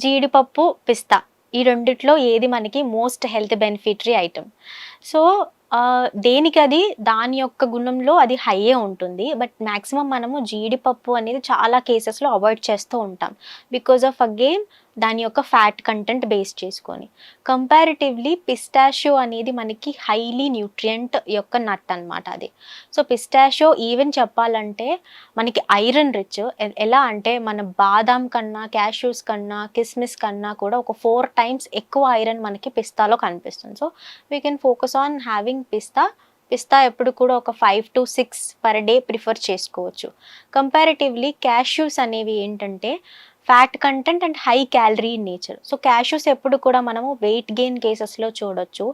జీడిపప్పు, పిస్తా ఈ రెండిట్లో ఏది మనకి most health beneficiary item. So, దేనికది దాని యొక్క గుణంలో అది హైయే ఉంటుంది. బట్ మాక్సిమం మనము జీడిపప్పు అనేది చాలా కేసెస్‌లో అవాయిడ్ చేస్తూ ఉంటాం. బికాజ్ ఆఫ్ అగైన్ దాని యొక్క ఫ్యాట్ కంటెంట్ బేస్ చేసుకొని. కంపారిటివ్‌లీ పిస్టాషియో అనేది మనకి హైలీ న్యూట్రియంట్ యొక్క నట్ అనమాట అది. సో, పిస్టాషియో ఈవెన్ చెప్పాలంటే మనకి ఐరన్ రిచ్. ఎలా అంటే మన బాదాం కన్నా, క్యాష్యూస్ కన్నా, కిస్మిస్ కన్నా కూడా ఒక 4 టైమ్స్ ఎక్కువ ఐరన్ మనకి పిస్తాలో కనిపిస్తుంది. So, we can focus on having pista. పిస్తా ఎప్పుడు కూడా ఒక 5-6 పర్ డే ప్రిఫర్ చేసుకోవచ్చు. కంపారిటివ్‌లీ క్యాష్యూస్ అనేవి ఏంటంటే fat content and high calorie in nature. So, cashews ఎప్పుడు కూడా మనము వెయిట్ గెయిన్ కేసెస్‌లో చూడొచ్చు.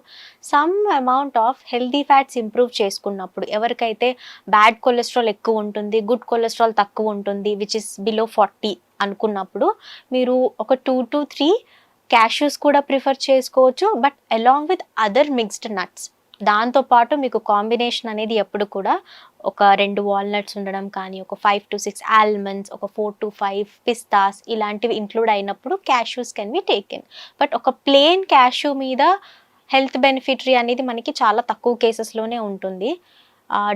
Some amount of healthy fats improve చేసుకున్నప్పుడు ఎవరికైతే బ్యాడ్ కొలెస్ట్రాల్ ఎక్కువ ఉంటుంది, గుడ్ కొలెస్ట్రాల్ తక్కువ ఉంటుంది, విచ్ ఇస్ బిలో 40 అనుకున్నప్పుడు మీరు ఒక 2-3 క్యాష్యూస్ కూడా ప్రిఫర్ చేసుకోవచ్చు. But along with other mixed nuts. దాంతో పాటు మీకు కాంబినేషన్ అనేది ఎప్పుడు కూడా ఒక 2 వాల్నట్స్ ఉండడం కానీ, ఒక 5-6 ఆల్మండ్స్, ఒక 4-5 పిస్తాస్ ఇలాంటివి ఇంక్లూడ్ అయినప్పుడు cashews can be taken. But ఒక ప్లెయిన్ క్యాష్యూ మీద హెల్త్ బెనిఫిటరీ అనేది మనకి చాలా తక్కువ కేసెస్‌లోనే ఉంటుంది.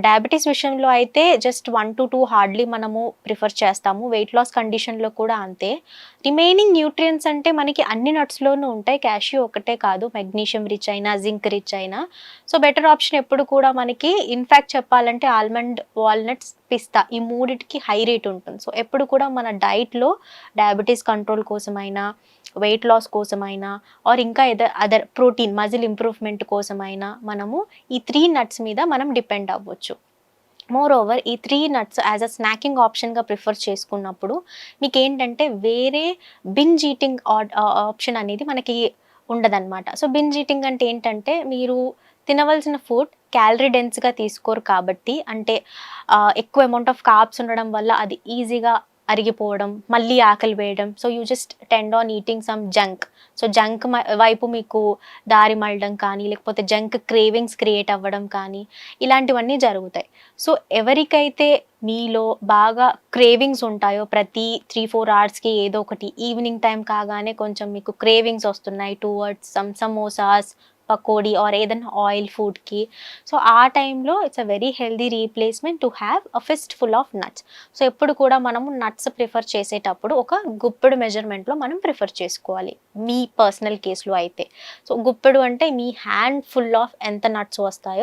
డయాబెటీస్ విషయంలో అయితే జస్ట్ 1-2 హార్డ్లీ మనము ప్రిఫర్ చేస్తాము. వెయిట్ లాస్ కండిషన్‌లో కూడా అంతే. రిమైనింగ్ న్యూట్రియంట్స్ అంటే మనకి అన్ని నట్స్‌లోనూ ఉంటాయి. క్యాష్యూ ఒకటే కాదు, మెగ్నీషియం రిచ్ అయినా, జింక్ రిచ్ అయినా. సో, బెటర్ ఆప్షన్ ఎప్పుడు కూడా మనకి ఇన్‌ఫాక్ట్ చెప్పాలంటే ఆల్మండ్, వాల్నట్స్, పిస్తా ఈ మూడిటికి హై రేట్ ఉంటుంది. సో, ఎప్పుడు కూడా మన డైట్‌లో డయాబెటీస్ కంట్రోల్ కోసమైనా, వెయిట్ లాస్ కోసమైనా ఆర్ ఇంకా అదర్ ప్రోటీన్, మజిల్ ఇంప్రూవ్‌మెంట్ కోసమైనా మనము ఈ 3 నట్స్ మీద మనం డిపెండ్ అవ్వచ్చు. మోర్ ఓవర్ ఈ 3 నట్స్ యాజ్ అ స్నాకింగ్ ఆప్షన్‌గా ప్రిఫర్ చేసుకున్నప్పుడు మీకేంటంటే వేరే బింజ్ ఈటింగ్ ఆప్షన్ అనేది మనకి ఉండదనమాట. సో, బింజ్ ఈటింగ్ అంటే ఏంటంటే మీరు తినవలసిన ఫుడ్ క్యాలరీ డెన్స్‌గా తీసుకోరు కాబట్టి అంటే ఎక్కువ అమౌంట్ ఆఫ్ కార్బ్స్ ఉండడం వల్ల అది ఈజీగా అరిగిపోవడం, మళ్ళీ ఆకలి వేయడం. So, you just tend on eating some junk. So, junk వైపు మీకు దారి మళ్ళడం కానీ, లేకపోతే జంక్ క్రేవింగ్స్ క్రియేట్ అవ్వడం కానీ, ఇలాంటివన్నీ జరుగుతాయి. సో, ఎవరికైతే మీలో బాగా క్రేవింగ్స్ ఉంటాయో ప్రతి 3-4 అవర్స్‌కి ఏదో ఒకటి ఈవినింగ్ టైం కాగానే కొంచెం మీకు క్రేవింగ్స్ వస్తున్నాయి towards some samosas, pakodi or ఏదైనా ఆయిల్ ఫుడ్‌కి. సో, ఆ టైంలో it's a very healthy replacement to have a fistful of nuts. So, ఎప్పుడు కూడా మనము నట్స్ ప్రిఫర్ చేసేటప్పుడు ఒక గుప్పెడు మెజర్‌మెంట్‌లో మనం ప్రిఫర్ చేసుకోవాలి. మీ పర్సనల్ కేస్‌లో అయితే. సో, గుప్పెడు అంటే మీ హ్యాండ్ ఫుల్ ఆఫ్ ఎంత నట్స్ వస్తాయో